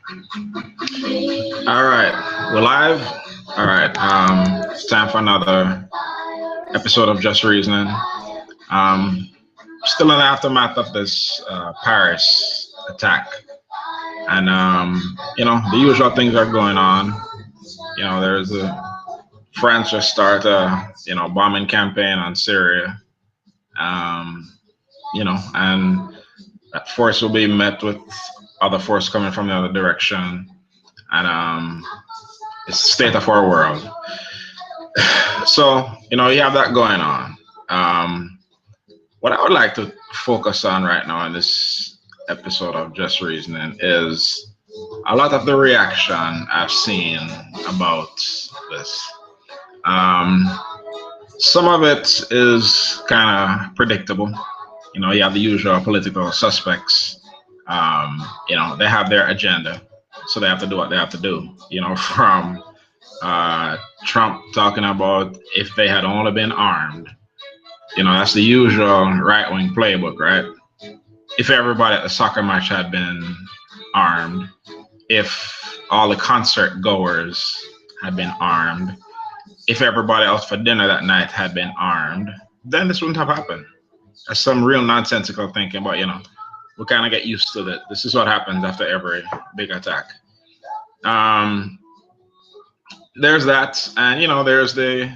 All right, we're live. All right, it's time for another episode of Just Reasoning. Um, Still in the aftermath of this Paris attack, and the usual things are going on. There's France just start a bombing campaign on Syria. Um, and that force will be met with other force coming from the other direction, and it's the state of our world. So, you have that going on. Um, what I would like to focus on right now in this episode of Just Reasoning is a lot of the reaction I've seen about this. Um, some of it is kind of predictable. You have the usual political suspects. They have their agenda, so they have to do what they have to do. From Trump talking about if they had only been armed. That's the usual right wing playbook, right? If everybody at the soccer match had been armed, if all the concert goers had been armed, if everybody else for dinner that night had been armed, then this wouldn't have happened. That's some real nonsensical thinking, but we kind of get used to it. This is what happens after every big attack. Um, there's that, and there's the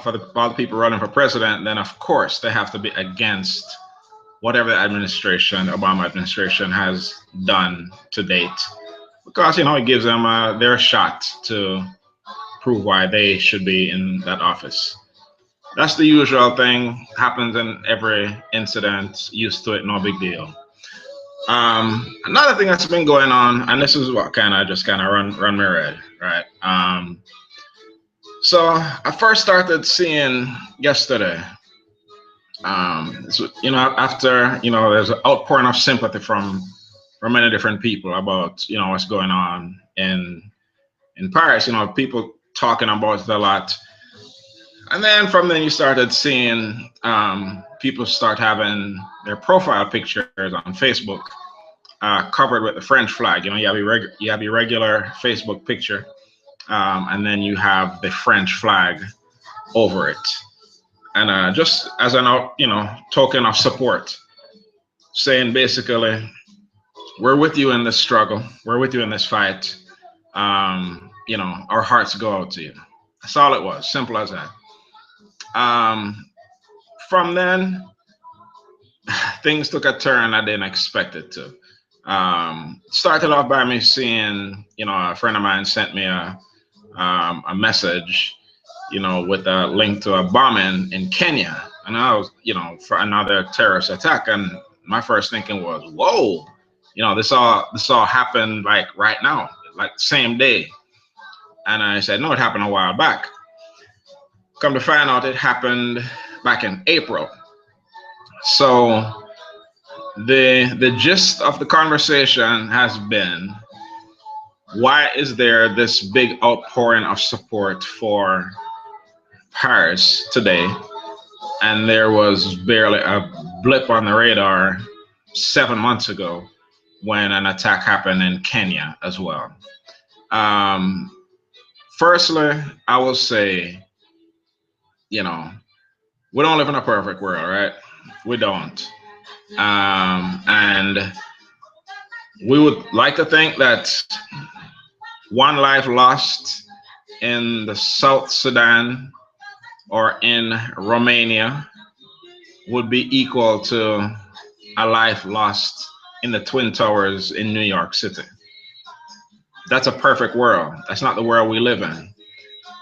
for all the people running for president, then of course they have to be against whatever the Obama administration has done to date, because it gives them their shot to prove why they should be in that office. That's the usual thing, happens in every incident, used to it, no big deal. Another thing that's been going on, and this is what kind of run me red, right? So I first started seeing yesterday. After there's an outpouring of sympathy from many different people about what's going on in Paris. People talking about it a lot, and then from then you started seeing people start having their profile pictures on Facebook covered with the French flag. You have your regular Facebook picture, and then you have the French flag over it, and just as an token of support, saying basically, we're with you in this struggle, we're with you in this fight. Our hearts go out to you. That's all it was, simple as that. From then, things took a turn I didn't expect it to. Started off by me seeing, a friend of mine sent me a message, with a link to a bombing in Kenya, and I was, for another terrorist attack, and my first thinking was, whoa, this all happened like right now, like same day, and I said, no, it happened a while back. Come to find out, it happened back in April. So the gist of the conversation has been, why is there this big outpouring of support for Paris today, and there was barely a blip on the radar 7 months ago when an attack happened in Kenya as well? Firstly, I will say, we don't live in a perfect world, right? We don't. And we would like to think that one life lost in the South Sudan or in Romania would be equal to a life lost in the Twin Towers in New York City. That's a perfect world. That's not the world we live in.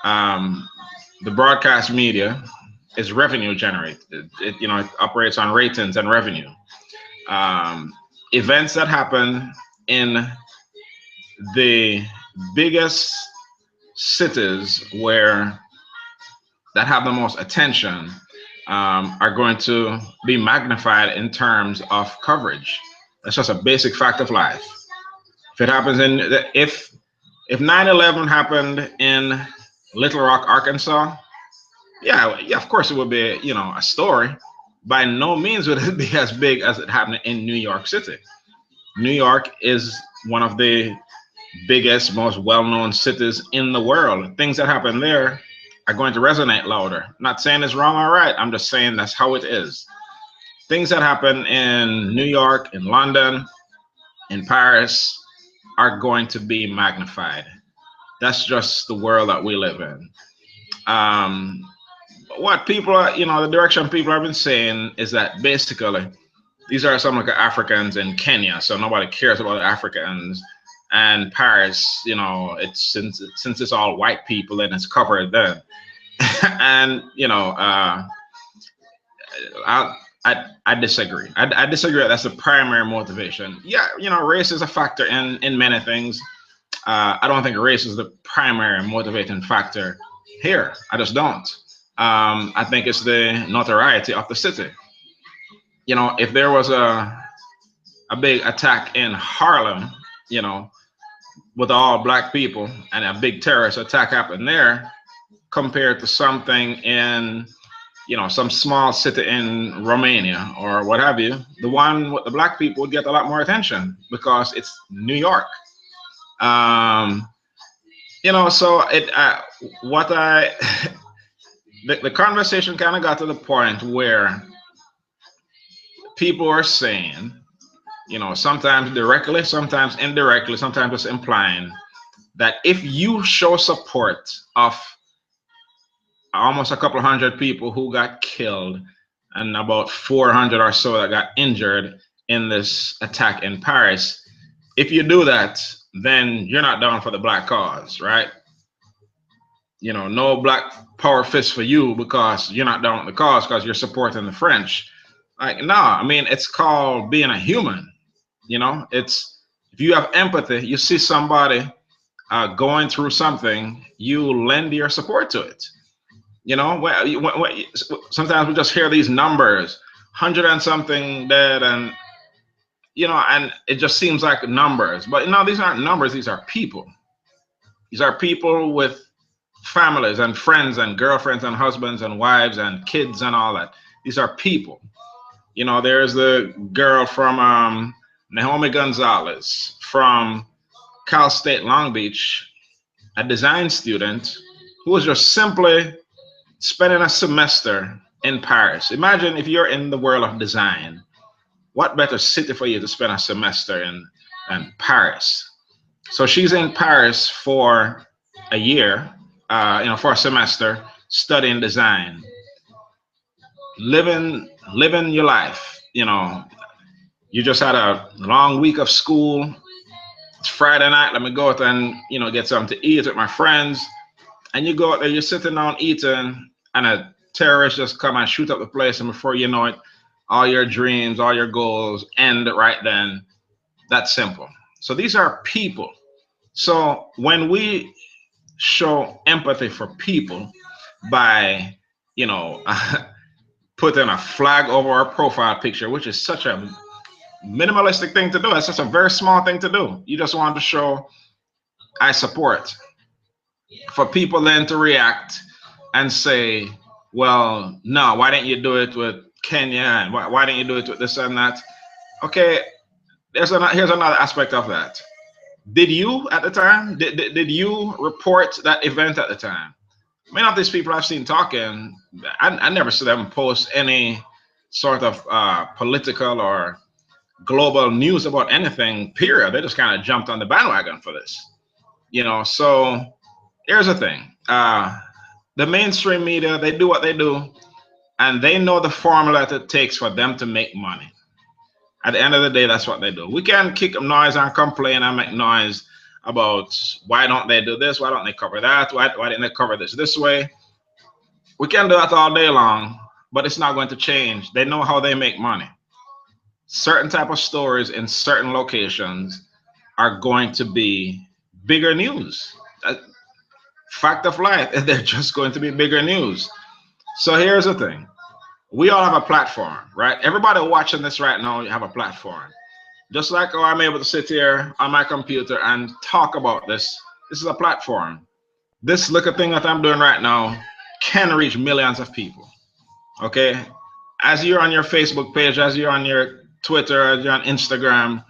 The broadcast media is revenue generated. It operates on ratings and revenue. Events that happen in the biggest cities that have the most attention are going to be magnified in terms of coverage. That's just a basic fact of life. If it happens if 9/11 happened in Little Rock, Arkansas, yeah, of course it would be a story. By no means would it be as big as it happened in New York City. New York is one of the biggest, most well-known cities in the world. Things that happen there are going to resonate louder. Not saying it's wrong or right. I'm just saying that's how it is. Things that happen in New York, in London, in Paris are going to be magnified. That's just the world that we live in. Um, what people are, the direction people have been saying is that basically these are some of the Africans in Kenya, so nobody cares about the Africans. And Paris, it's since it's all white people and it's covered then. And I disagree. I disagree that that's the primary motivation. Yeah, race is a factor in many things. I don't think race is the primary motivating factor here. I just don't. I think it's the notoriety of the city. If there was a big attack in Harlem, you know, with all black people, and a big terrorist attack happened there, compared to something in, some small city in Romania or what have you, the one with the black people would get a lot more attention because it's New York. Um, so what I, the conversation kind of got to the point where people are saying, sometimes directly, sometimes indirectly, sometimes just implying that if you show support of almost a couple hundred people who got killed and about 400 or so that got injured in this attack in Paris, if you do that, then you're not down for the black cause, right? No black power fist for you because you're not down with the cause because you're supporting the French. Like, no, I mean, it's called being a human. It's, if you have empathy, you see somebody going through something, you lend your support to it. Sometimes we just hear these numbers, 100 and something dead, and and it just seems like numbers. But no, these aren't numbers. These are people. These are people with families and friends and girlfriends and husbands and wives and kids and all that. These are people. There's the girl from Naomi Gonzalez from Cal State Long Beach, a design student who was just simply spending a semester in Paris. Imagine if you're in the world of design, what better city for you to spend a semester in than Paris? So she's in Paris for a year, for a semester, studying design, living your life. You just had a long week of school. It's Friday night. Let me go out and get something to eat with my friends. And you go out there, you're sitting down eating, and a terrorist just come and shoot up the place, and before you know it, all your dreams, all your goals end right then. That's simple. So these are people. So when we show empathy for people by, putting a flag over our profile picture, which is such a minimalistic thing to do. It's just a very small thing to do. You just want to show I support. For people then to react and say, well, no, why didn't you do it with Kenya? And why didn't you do it with this and that? Okay, here's another aspect of that. Did you at the time, did you report that event at the time? Many of these people I've seen talking, I never see them post any sort of political or global news about anything, period. They just kind of jumped on the bandwagon for this. So here's the thing. The mainstream media, they do what they do, and they know the formula that it takes for them to make money. At the end of the day, that's what they do. We can kick up noise and complain and make noise about why don't they do this, why don't they cover that, why didn't they cover this way. We can do that all day long, but it's not going to change. They know how they make money. Certain type of stories in certain locations are going to be bigger news. Fact of life, they're just going to be bigger news. So here's the thing. We all have a platform, right? Everybody watching this right now, you have a platform. Just like I'm able to sit here on my computer and talk about this. This is a platform. This little thing that I'm doing right now can reach millions of people. Okay? As you're on your Facebook page, as you're on your Twitter, as you're on Instagram,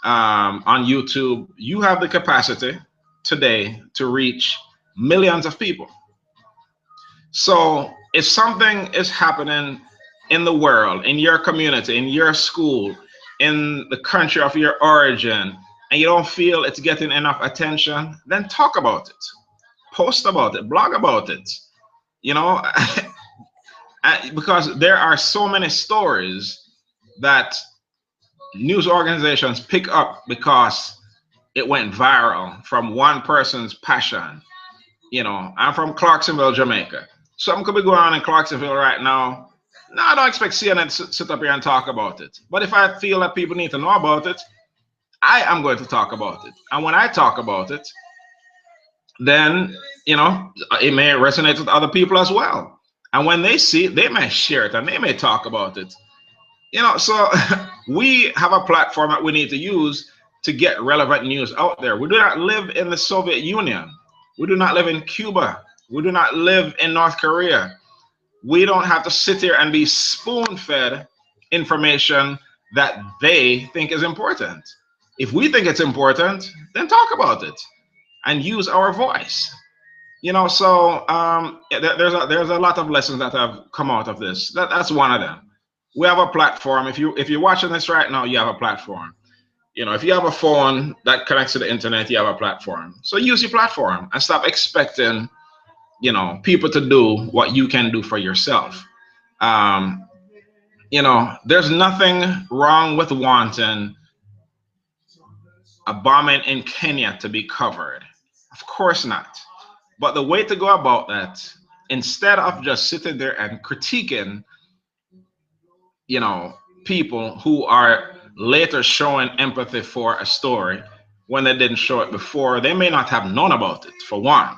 on YouTube, you have the capacity today to reach millions of people. So if something is happening in the world, in your community, in your school, in the country of your origin, and you don't feel it's getting enough attention, then talk about it, post about it, blog about it, you know, because there are so many stories that news organizations pick up because it went viral from one person's passion. You know, I'm from Clarksonville, Jamaica. Something could be going on in Clarksonville right now. No, I don't expect CNN to sit up here and talk about it. But if I feel that people need to know about it, I am going to talk about it. And when I talk about it, then, you know, it may resonate with other people as well. And when they see it, they may share it and they may talk about it. You know, so we have a platform that we need to use to get relevant news out there. We do not live in the Soviet Union. We do not live in Cuba. We do not live in North Korea. We don't have to sit here and be spoon-fed information that they think is important. If we think it's important, then talk about it and use our voice. You know, so there's a lot of lessons that have come out of this. That's one of them. We have a platform. If you're watching this right now, you have a platform. You know, if you have a phone that connects to the internet, you have a platform. So use your platform and stop expecting, you know, people to do what you can do for yourself. Um, you know, there's nothing wrong with wanting a bombing in Kenya to be covered. Of course not. But the way to go about that, instead of just sitting there and critiquing, you know, people who are later showing empathy for a story when they didn't show it before, they may not have known about it, for one.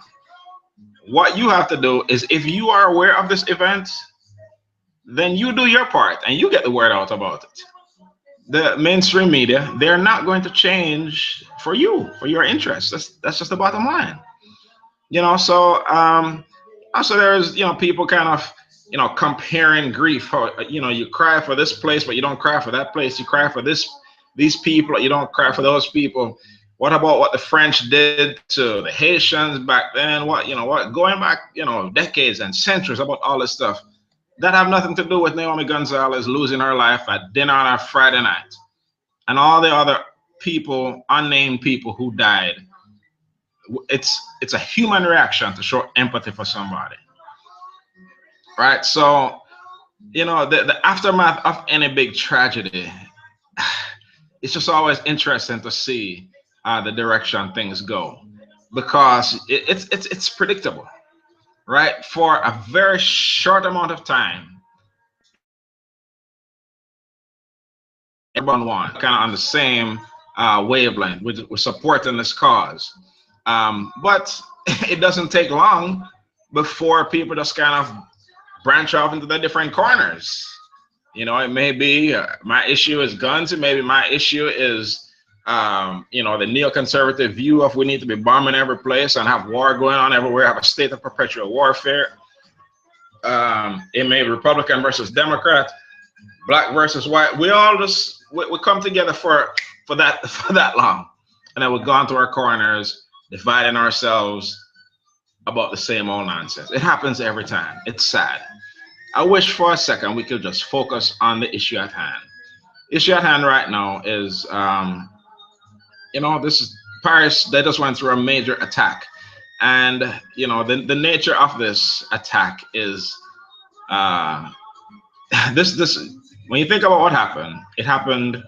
What you have to do is, if you are aware of this event, then you do your part and you get the word out about it. The mainstream media, they're not going to change for you, for your interests. That's just the bottom line. You know, so also there's, you know, people kind of, you know, comparing grief. You know, you cry for this place but you don't cry for that place. You cry for these people, you don't cry for those people. What about what the French did to the Haitians back then? What, you know, what, going back, you know, decades and centuries, about all this stuff that have nothing to do with Naomi Gonzalez losing her life at dinner on a Friday night and all the other people, unnamed people who died. It's a human reaction to show empathy for somebody, right? So, you know, the aftermath of any big tragedy, it's just always interesting to see the direction things go, because it's predictable, right? For a very short amount of time, everyone won, kind of on the same wavelength. We're supporting this cause, but it doesn't take long before people just kind of branch off into the different corners. You know, it may be my issue is guns, and maybe my issue is, you know, the neoconservative view of we need to be bombing every place and have war going on everywhere, have a state of perpetual warfare. It may be Republican versus Democrat, black versus white. We all just we come together for that for that long, and then we've gone to our corners, dividing ourselves about the same old nonsense. It happens every time. It's sad. I wish for a second we could just focus on the issue at hand. Issue at hand right now is, you know, this is Paris. They just went through a major attack, and you know, the nature of this attack is, uh, this when you think about what happened, it happened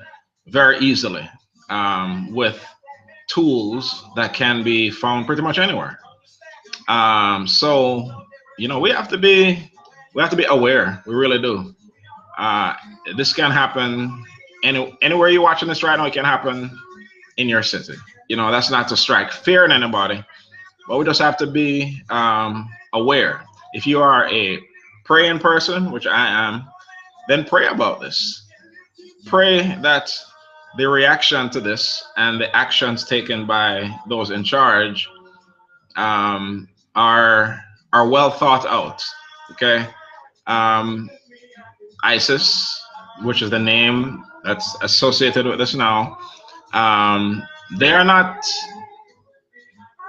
very easily, with tools that can be found pretty much anywhere. So, you know, we have to be aware. We really do. Uh, this can happen anywhere you're watching this right now. It can happen in your city. You know, that's not to strike fear in anybody, but we just have to be aware. If you are a praying person, which I am, then pray about this. Pray that the reaction to this and the actions taken by those in charge, are well thought out. Okay. Um, ISIS, which is the name that's associated with this now, Um, they are not,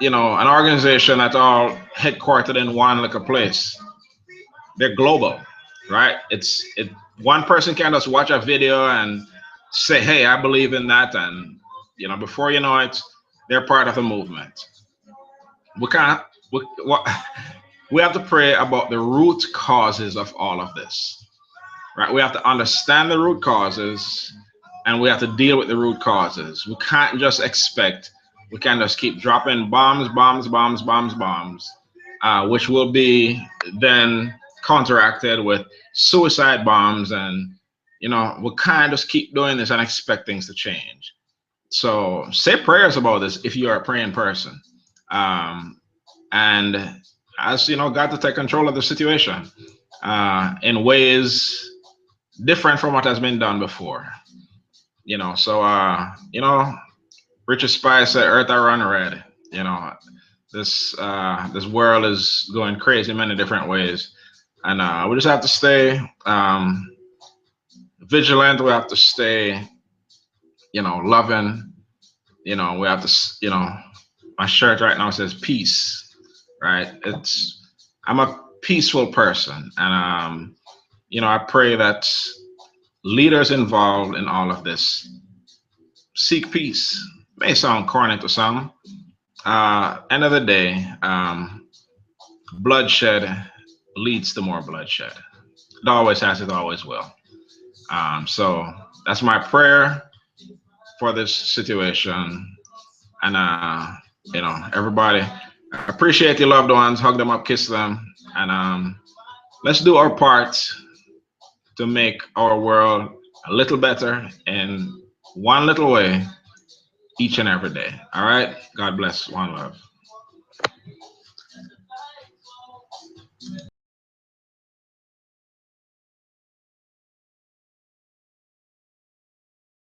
an organization that's all headquartered in one little place. They're global, right? One person can just watch a video and say, "Hey, I believe in that," and before you know it, they're part of the movement. We can't. What, we have to pray about the root causes of all of this, right? We have to understand the root causes, and we have to deal with the root causes. We can't just expect. We can't just keep dropping bombs, bombs, bombs, bombs, bombs, which will be then counteracted with suicide bombs, and we can't just keep doing this and expect things to change. So say prayers about this if you are a praying person, um, and ask God to take control of the situation in ways different from what has been done before. So Richard Spice said, "Earth I run red." This world is going crazy in many different ways, and we just have to stay vigilant. We have to stay, loving. We have to, my shirt right now says peace, right? I'm a peaceful person, and I pray that leaders involved in all of this seek peace. May sound corny to some. End of the day, bloodshed leads to more bloodshed. It always has, it always will. So that's my prayer for this situation. And, everybody, appreciate your loved ones, hug them up, kiss them. And let's do our part to make our world a little better in one little way each and every day. All right? God bless. One love.